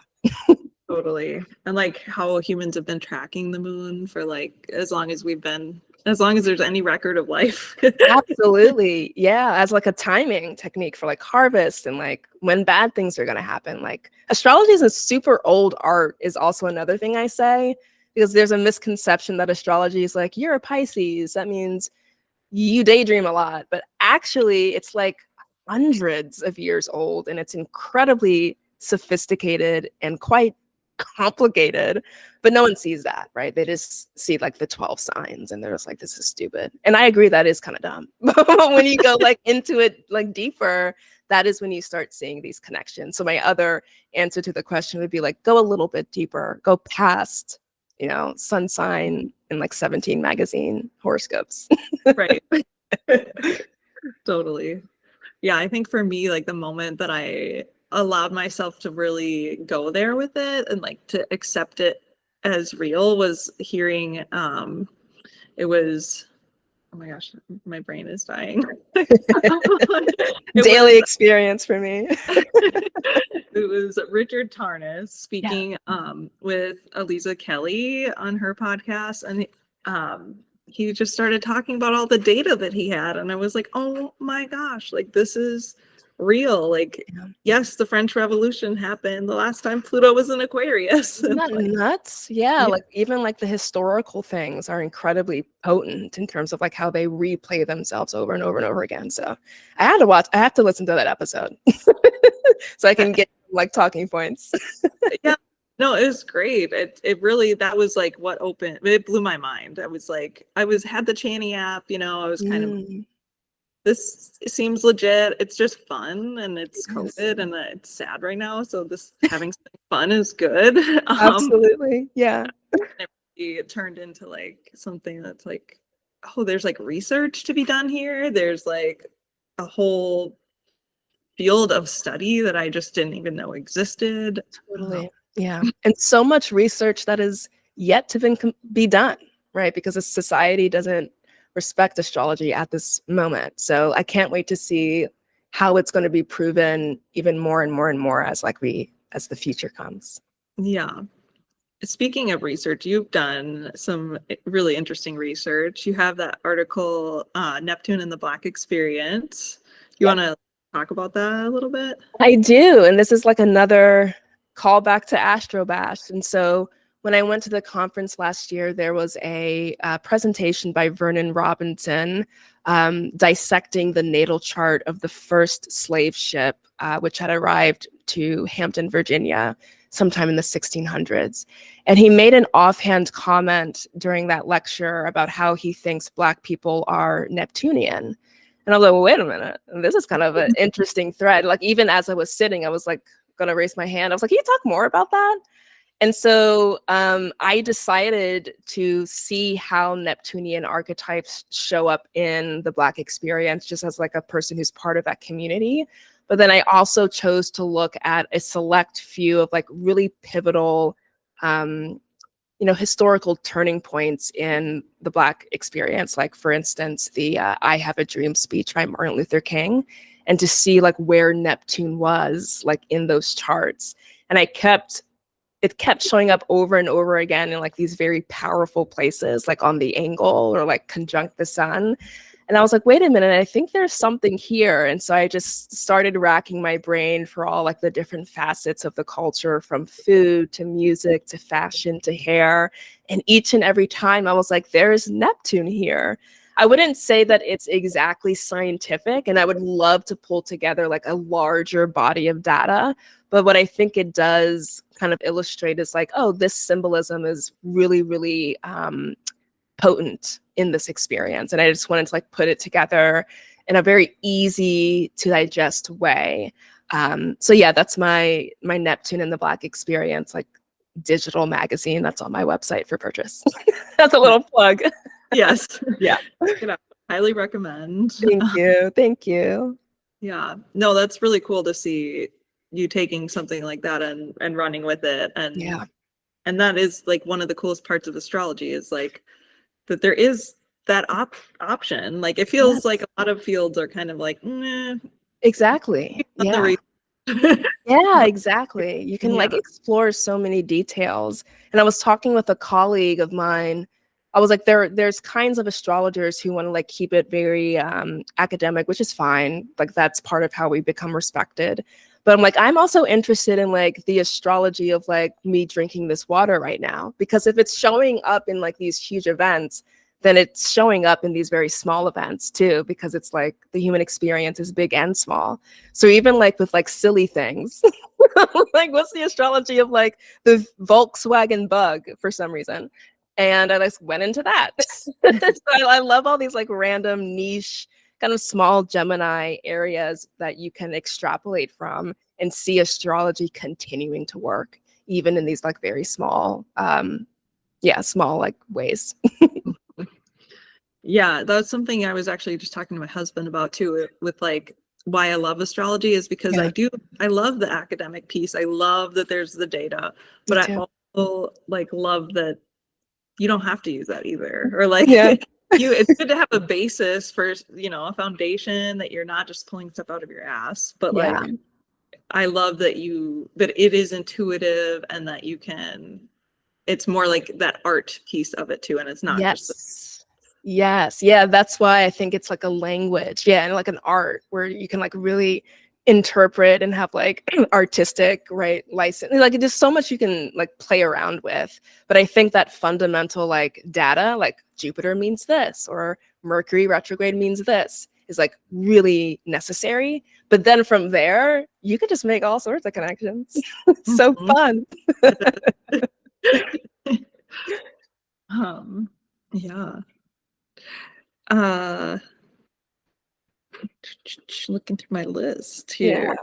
Totally. And like how humans have been tracking the moon for like as long as there's any record of life. Absolutely. Yeah. As like a timing technique for like harvest and like when bad things are going to happen. Like astrology is a super old art, is also another thing I say, because there's a misconception that astrology is like, you're a Pisces. That means you daydream a lot. But actually, it's like hundreds of years old and it's incredibly sophisticated and quite complicated, but no one sees that, right? They just see like the 12 signs and they're just like, this is stupid. And I agree, that is kind of dumb. But when you go like into it like deeper, that is when you start seeing these connections. So my other answer to the question would be like, go a little bit deeper, go past, you know, sun sign and like 17 magazine horoscopes. Right. Totally. Yeah, I think for me, like the moment that I allowed myself to really go there with it and like to accept it as real was hearing it was, oh my gosh, my brain is dying. Daily experience for me. It was Richard Tarnas speaking with Aliza Kelly on her podcast, and he just started talking about all the data that he had, and I was like, oh my gosh, like this is real. Like, yes, the French Revolution happened the last time Pluto was in Aquarius. Isn't that like, nuts? Yeah, like even like the historical things are incredibly potent in terms of like how they replay themselves over and over and over again. So I have to listen to that episode so I can get like talking points. Yeah. No, it was great. It really, that was like what opened, it blew my mind. I was like, had the Channy app, you know, I was kind of, this seems legit. It's just fun, and it's COVID and it's sad right now. So this having fun is good. Absolutely. Yeah. It turned into like something that's like, oh, there's like research to be done here. There's like a whole field of study that I just didn't even know existed. Totally. Yeah. And so much research that is yet to be done, right? Because the society doesn't respect astrology at this moment. So I can't wait to see how it's going to be proven even more and more and more as the future comes. Yeah. Speaking of research, you've done some really interesting research. You have that article, Neptune and the Black Experience. You want to talk about that a little bit? I do. And this is like another callback to Astro Bash. And so when I went to the conference last year, there was a presentation by Vernon Robinson dissecting the natal chart of the first slave ship, which had arrived to Hampton, Virginia, sometime in the 1600s. And he made an offhand comment during that lecture about how he thinks Black people are Neptunian. And I was like, well, wait a minute. This is kind of an interesting thread. Like, even as I was sitting, I was like, going to raise my hand. I was like, can you talk more about that? And so I decided to see how Neptunian archetypes show up in the Black experience, just as like a person who's part of that community. But then I also chose to look at a select few of like really pivotal, historical turning points in the Black experience. Like, for instance, the I Have a Dream speech by Martin Luther King, and to see like where Neptune was like in those charts. And it kept showing up over and over again in like these very powerful places, like on the angle or like conjunct the sun. And I was like, wait a minute, I think there's something here. And so I just started racking my brain for all like the different facets of the culture, from food to music to fashion to hair. And each and every time I was like, there's Neptune here. I wouldn't say that it's exactly scientific, and I would love to pull together like a larger body of data. But what I think it does kind of illustrate is like, oh, this symbolism is really, really potent in this experience. And I just wanted to like put it together in a very easy to digest way. So yeah, that's my Neptune in the Black experience, like digital magazine that's on my website for purchase. That's a little plug. Yes. Yeah. Check it out. Highly recommend. Thank you. Thank you. Yeah. No, that's really cool to see you taking something like that and running with it. Yeah. And that is like one of the coolest parts of astrology is like that there is that option. Like it feels Yes. like a lot of fields are kind of like, Exactly. Yeah. Yeah, exactly. You can like yeah. explore so many details. And I was talking with a colleague of mine. I was like, there's kinds of astrologers who want to like keep it very academic, which is fine. Like that's part of how we become respected. But I'm like, I'm also interested in like the astrology of like me drinking this water right now. Because if it's showing up in like these huge events, then it's showing up in these very small events too, because it's like the human experience is big and small. So even like with like silly things, like what's the astrology of like the Volkswagen bug for some reason? And I just went into that. So I love all these like random niche kind of small Gemini areas that you can extrapolate from and see astrology continuing to work even in these like very small small like ways. Yeah, that's something I was actually just talking to my husband about too, with like why I love astrology is because Yeah. I love the academic piece. I love that there's the data, Me but I too. also like love that you don't have to use that either. Or like Yeah. it's good to have a basis for, a foundation that you're not just pulling stuff out of your ass, but Yeah. like I love that it is intuitive and that it's more like that art piece of it too, and it's not just Yes. Yeah. That's why I think it's like a language. Yeah. And like an art where you can like really interpret and have like artistic, right, license. Like just so much you can like play around with. But I think that fundamental like data, like Jupiter means this or Mercury retrograde means this, is like really necessary. But then from there, you can just make all sorts of connections. It's so fun. Yeah. Uh, looking through my list here.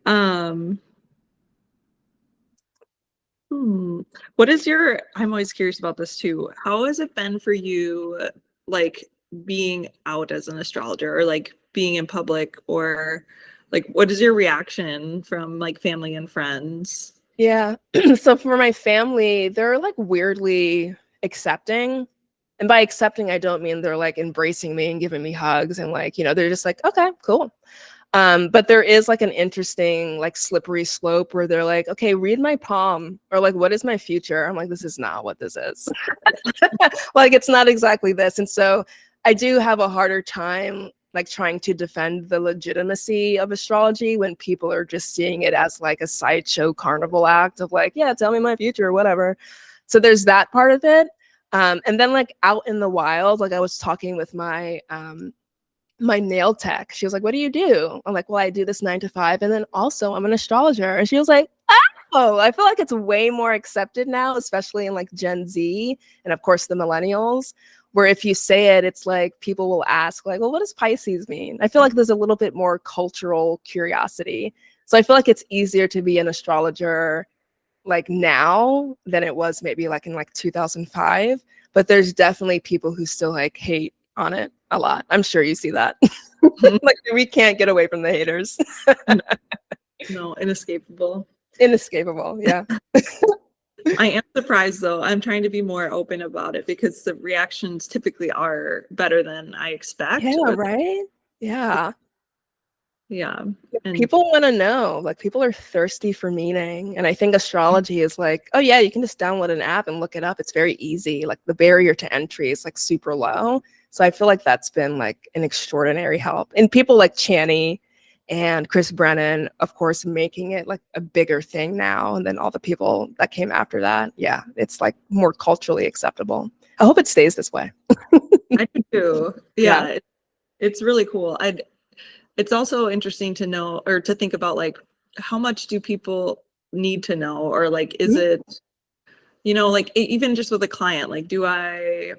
Yeah. Um, what is I'm always curious about this too. How has it been for you, like being out as an astrologer or like being in public or like what is your reaction from like family and friends? Yeah. So for my family, they're like weirdly accepting. And by accepting, I don't mean they're like embracing me and giving me hugs and like, they're just like, okay, cool. But there is like an interesting like slippery slope where they're like, okay, read my palm or like, what is my future? I'm like, this is not what this is. Like, it's not exactly this. And so I do have a harder time like trying to defend the legitimacy of astrology when people are just seeing it as like a sideshow carnival act of like, yeah, tell me my future or whatever. So there's that part of it. And then like out in the wild, like I was talking with my nail tech. She was like, what do you do? I'm like, well, I do this 9 to 5. And then also I'm an astrologer. And she was like, oh, I feel like it's way more accepted now, especially in like Gen Z and of course the millennials, where if you say it, it's like people will ask like, well, what does Pisces mean? I feel like there's a little bit more cultural curiosity. So I feel like it's easier to be an astrologer like now than it was maybe like in like 2005. But there's definitely people who still like hate on it a lot. I'm sure you see that. Like we can't get away from the haters. No, inescapable. Inescapable. Yeah. I am surprised though. I'm trying to be more open about it because the reactions typically are better than I expect. Yeah, right? Yeah. Yeah. And People want to know. Like people are thirsty for meaning. And I think astrology is like, oh yeah, you can just download an app and look it up. It's very easy. Like the barrier to entry is like super low. So I feel like that's been like an extraordinary help. And people like Channy and Chris Brennan, of course, making it like a bigger thing now. And then all the people that came after that. Yeah, it's like more culturally acceptable. I hope it stays this way. I do too. Yeah. Yeah, it's really cool. It's also interesting to know or to think about like how much do people need to know or like is Mhm. it like even just with a client, like do I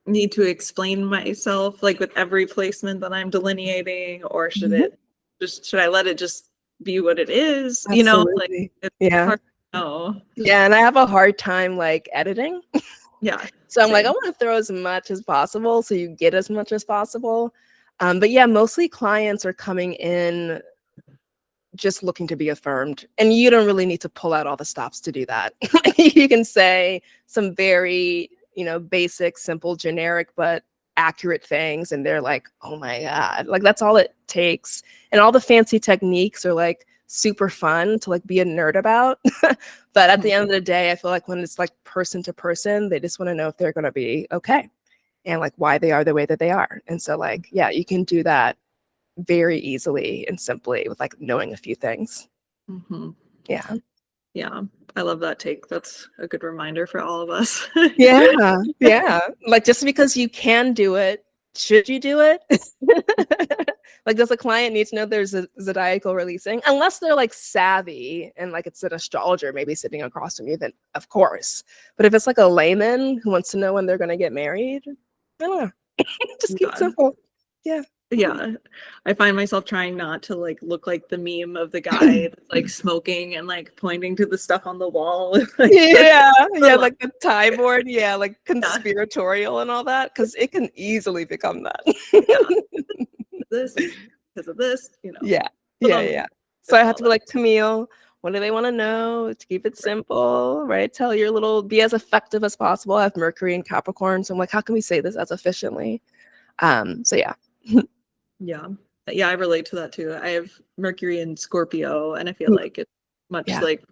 need to explain myself like with every placement that I'm delineating, or should Mhm. it should I let it just be what it is? You know, like Absolutely. it's Yeah. hard to know. Yeah, and I have a hard time like editing. Yeah, So I'm like, I same. want to throw as much as possible so you get as much as possible. But yeah, mostly clients are coming in just looking to be affirmed. And you don't really need to pull out all the stops to do that. You can say some very, basic, simple, generic, but accurate things. And they're like, oh my God, like that's all it takes. And all the fancy techniques are like super fun to like be a nerd about. But at the end of the day, I feel like when it's like person to person, they just want to know if they're going to be okay and like why they are the way that they are. And so like, yeah, you can do that very easily and simply with like knowing a few things. Mm-hmm. Yeah. Yeah, I love that take. That's a good reminder for all of us. Yeah. Yeah. Like just because you can do it, should you do it? Like, does a client need to know there's a zodiacal releasing? Unless they're like savvy and like it's an astrologer maybe sitting across from you, then of course. But if it's like a layman who wants to know when they're going to get married, I don't know. Just keep it Yeah. simple. Yeah. Yeah, I find myself trying not to like look like the meme of the guy that's like smoking and like pointing to the stuff on the wall. Like, Yeah, yeah, the like the tie board, yeah, like yeah, conspiratorial and all that, because it can easily become that. yeah, this because of this, Yeah, but yeah, yeah. So I it's have all to be that. like, Camille, what do they want to know? To keep it simple, right? Tell your little, be as effective as possible. I have Mercury and Capricorn, so I'm like, how can we say this as efficiently? So yeah. Yeah, yeah, I relate to that too. I have Mercury in Scorpio, and I feel like it's much Yeah. like,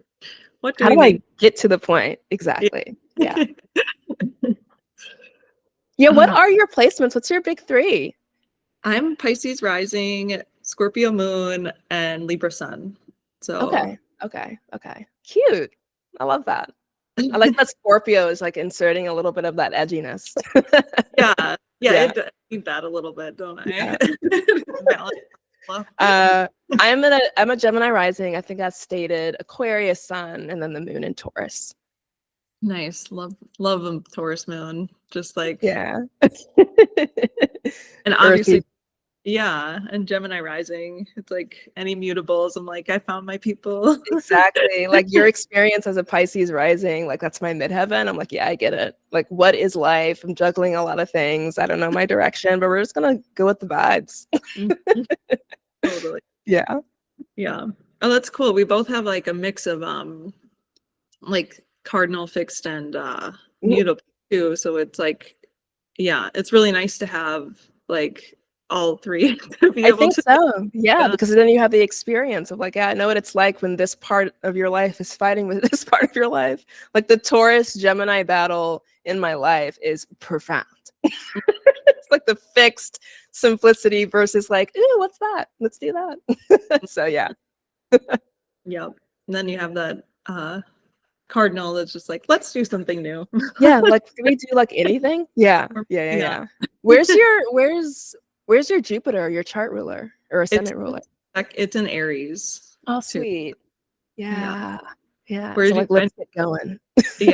what do How we do I need? get to the point? Exactly. Yeah. Yeah. Yeah, what Uh, are your placements? What's your big three? I'm Pisces rising, Scorpio moon, and Libra sun. So Okay. Okay. Okay. Cute. I love that. I like that Scorpio is like inserting a little bit of that edginess. yeah, yeah, Yeah. I need that a little bit, don't Yeah. I? Balance. Well, Uh, I'm a Gemini rising. I think I stated Aquarius sun and then the moon in Taurus. nice. Love a Taurus moon. Just like, Yeah. and obviously, Earthy. yeah, and Gemini rising. It's like any mutables. I'm like, I found my people. Exactly. Like your experience as a Pisces rising, like that's my midheaven. I'm like, yeah, I get it. Like, what is life? I'm juggling a lot of things. I don't know my direction, but we're just gonna go with the vibes. Mhm. Totally. Yeah. Yeah. Oh, that's cool. We both have like a mix of like cardinal fixed and Mhm. mutable too. So it's like, yeah, it's really nice to have like all three to be I able think to. so. Yeah, Yeah. because then you have the experience of like, yeah, I know what it's like when this part of your life is fighting with this part of your life. Like the Taurus Gemini battle in my life is profound. It's like the fixed simplicity versus like, ooh, what's that? Let's do that. So yeah. Yeah. And then you have that cardinal that's just like, let's do something new. Yeah, like can we do like anything? Yeah. Or Yeah, yeah, maybe not. yeah. Where's your Jupiter, your chart ruler or It's ascendant ruler? it's in Aries Oh, too. sweet. Yeah. Yeah. Yeah. Where So did you like let's get going. yeah.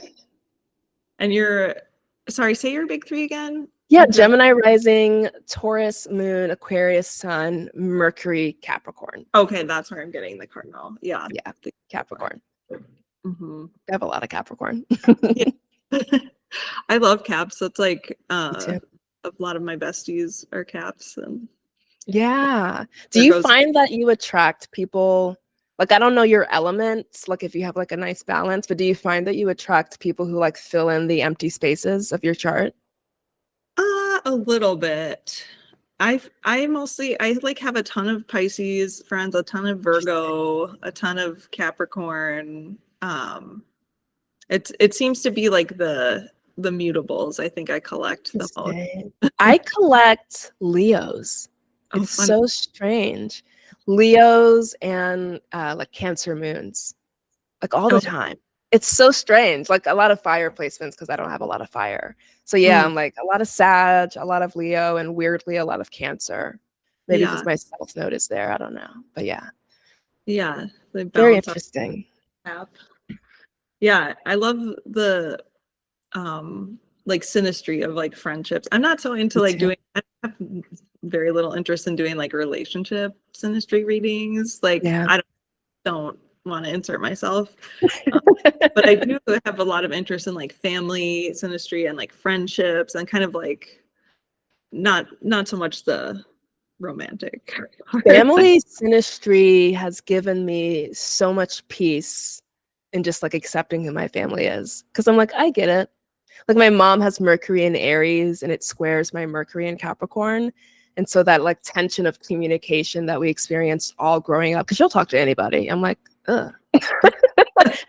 And you're sorry, say your big three again. Yeah, Gem Gemini rising, Taurus moon, Aquarius sun, Mercury, Capricorn. okay, that's where I'm getting the cardinal. Yeah. Yeah, Capricorn. Mm-hmm. I have a lot of Capricorn. Yeah. I love caps. That's like Me too. a lot of my besties are caps and Yeah. Do there you goes find that you attract people? Like, I don't know your elements, like if you have like a nice balance, but do you find that you attract people who like fill in the empty spaces of your chart? a little bit. I like have a ton of Pisces friends, a ton of Virgo, a ton of Capricorn. It seems to be like the mutables. I think I collect the most. Interesting. I collect Leos. Oh, It's fun. so strange. Leos and like Cancer moons, like all the Oh, time. It's so strange. Like a lot of fire placements because I don't have a lot of fire. So yeah, mm, I'm like a lot of Sag, a lot of Leo, and weirdly a lot of Cancer. Maybe because yeah, my South Node is there. I don't know. But yeah, yeah. They very balance out interesting. the app. Yeah, I love the um like synastry of like friendships. I'm not so into like doing, I have very little interest in doing like relationship synastry readings. Like Yeah. I don't want to insert myself. But I do have a lot of interest in like family synastry and like friendships and kind of like not so much the romantic part. Family synastry has given me so much peace in just like accepting who my family is. Because I'm like, I get it. Like my mom has Mercury in Aries and it squares my Mercury in Capricorn. And so that like tension of communication that we experienced all growing up, because she'll talk to anybody. I'm like, ugh.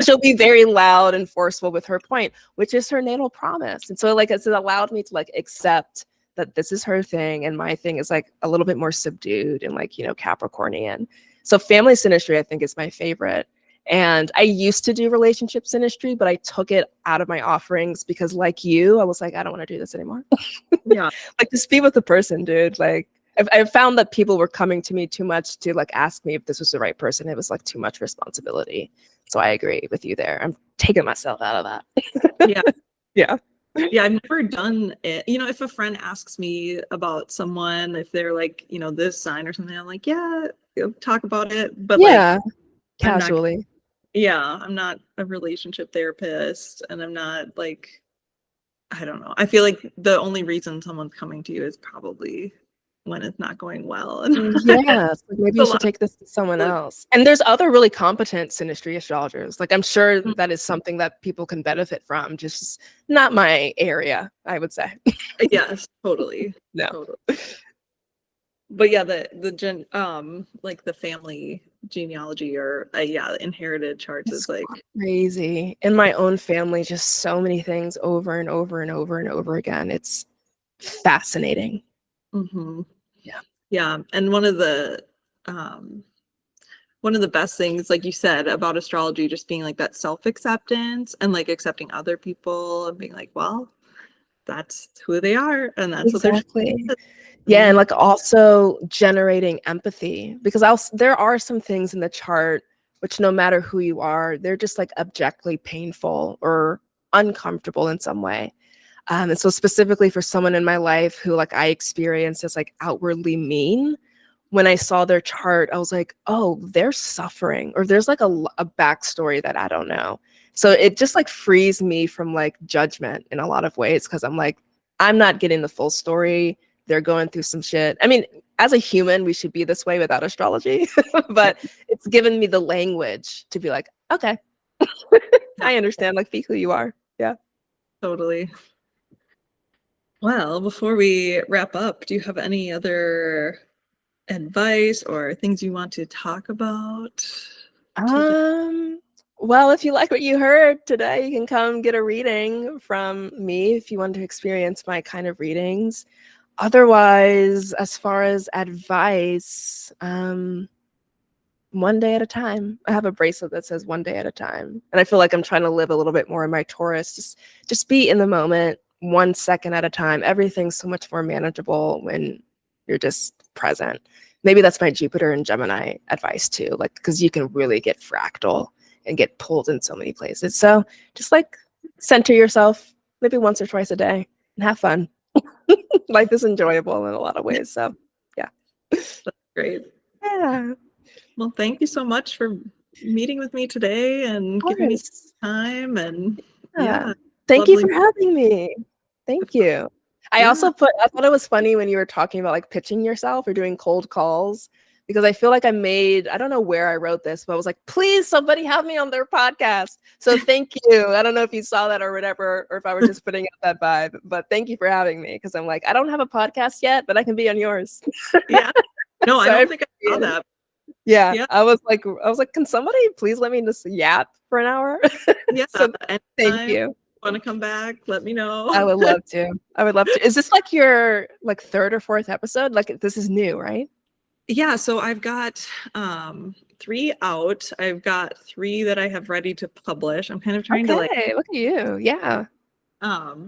She'll be very loud and forceful with her point, which is her natal promise. And so like it's allowed me to like accept that this is her thing and my thing is like a little bit more subdued and like, you know, Capricornian. So family synastry, I think, is my favorite. And I used to do relationship synastry, but I took it out of my offerings because like you, I was like, I don't want to do this anymore. Yeah. Like just be with the person, dude. Like I've found that people were coming to me too much to like ask me if this was the right person. It was like too much responsibility. So I agree with you there. I'm taking myself out of that. Yeah. Yeah. Yeah, I've never done it. You know, if a friend asks me about someone, if they're like, you know, this sign or something, I'm like, yeah, talk about it. But Yeah. like, Casually. I'm not a relationship therapist, and I'm not like, I don't know. I feel like the only reason someone's coming to you is probably when it's not going well. And Yeah, it's like maybe you should take this to someone else. And there's other really competent synastry astrologers. Like I'm sure that is something that people can benefit from. Just not my area, I would say. Yes, totally. No. Totally. But yeah, like the family genealogy or inherited charts is like crazy. In my own family, just so many things over and over and over and over again. It's fascinating. Mm-hmm. Yeah. Yeah. And one of the best things, like you said, about astrology just being like that self-acceptance and like accepting other people and being like, well, that's who they are and that's exactly. what they're. Yeah, and like also generating empathy because there are some things in the chart which no matter who you are, they're just like objectively painful or uncomfortable in some way. And so specifically for someone in my life who like I experienced as like outwardly mean, when I saw their chart, I was like, oh, they're suffering or there's like a backstory that I don't know. So it just like frees me from like judgment in a lot of ways because I'm like, I'm not getting the full story. They're going through some shit. I mean, as a human, we should be this way without astrology, but it's given me the language to be like, okay, I understand, like be who you are. Yeah. Totally. Well, before we wrap up, do you have any other advice or things you want to talk about? Well, if you like what you heard today, you can come get a reading from me if you want to experience my kind of readings. Otherwise, as far as advice, one day at a time. I have a bracelet that says one day at a time. And I feel like I'm trying to live a little bit more in my Taurus. Just be in the moment, 1 second at a time. Everything's so much more manageable when you're just present. Maybe that's my Jupiter and Gemini advice too, like because you can really get fractal and get pulled in so many places. So just like center yourself maybe once or twice a day and have fun. Life is enjoyable in a lot of ways. So yeah. That's great. Yeah. Well, thank you so much for meeting with me today and giving me some time. And thank you for having me. Thank you. I thought it was funny when you were talking about like pitching yourself or doing cold calls, because I feel like I don't know where I wrote this, but I was like, please, somebody have me on their podcast. So thank you. I don't know if you saw that or whatever, or if I was just putting out that vibe, but thank you for having me. Cause I'm like, I don't have a podcast yet, but I can be on yours. Yeah. No, I don't think I saw that. Yeah. I was like, can somebody please let me just yap for an hour? Yeah. So thank you. Want to come back, let me know. I would love to. Is this like your like third or fourth episode? Like this is new, right? Yeah, so I've got 3 out. I've got 3 that I have ready to publish. I'm kind of trying to like look at you. Yeah.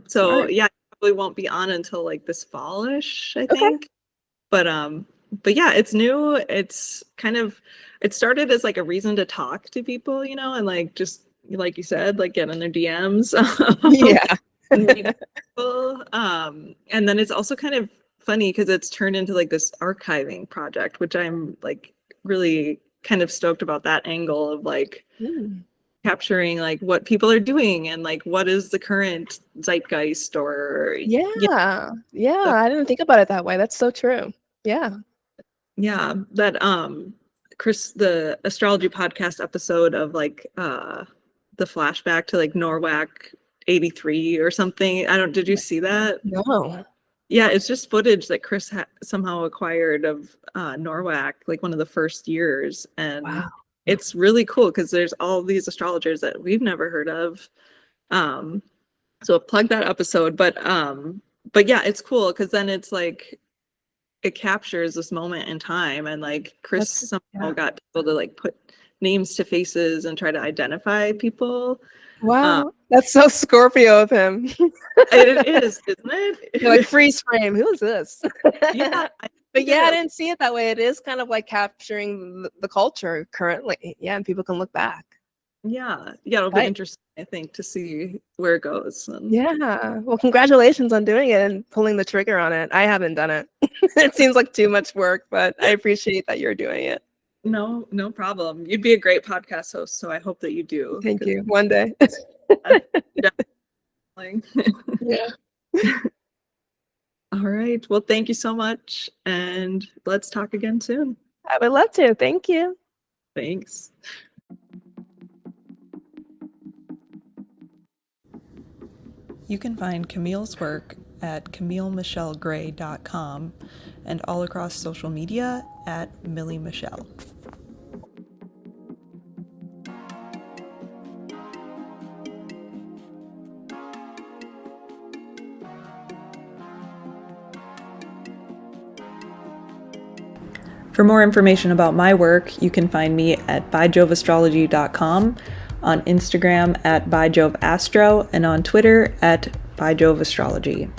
So yeah, I probably won't be on until like this fallish, I think. But yeah, it's new. It's kind of, it started as like a reason to talk to people, you know, and like just like you said, like get in their DMs. Yeah. And And then it's also kind of funny because it's turned into like this archiving project, which I'm like really kind of stoked about that angle of like capturing like what people are doing and like what is the current zeitgeist or Yeah. I didn't think about it that way. That's so true. Yeah. That Chris, the astrology podcast episode of like the flashback to like Norwalk 83 or something. Did you see that? No. Yeah, it's just footage that Chris somehow acquired of Norwalk, like one of the first years. And Wow. it's really cool because there's all these astrologers that we've never heard of. So plug that episode. But yeah, it's cool because then it's like it captures this moment in time, and like Chris somehow got people to like put names to faces and try to identify people. Wow, that's so Scorpio of him. It is, isn't it? You're like freeze frame. Who is this? Yeah, but yeah, I didn't see it that way. It is kind of like capturing the culture currently. Yeah, and people can look back. Yeah, it'll be interesting, I think, to see where it goes. Yeah, well, congratulations on doing it and pulling the trigger on it. I haven't done it. It seems like too much work, but I appreciate that you're doing it. No problem. You'd be a great podcast host, so I hope that you do. Thank you. One day. Yeah. All right. Well, thank you so much, and let's talk again soon. I would love to. Thank you. Thanks. You can find Camille's work at CamilleMichelleGray.com and all across social media at Millie Michelle. For more information about my work, you can find me at byjoveastrology.com, on Instagram at byjoveastro, and on Twitter at byjoveastrology.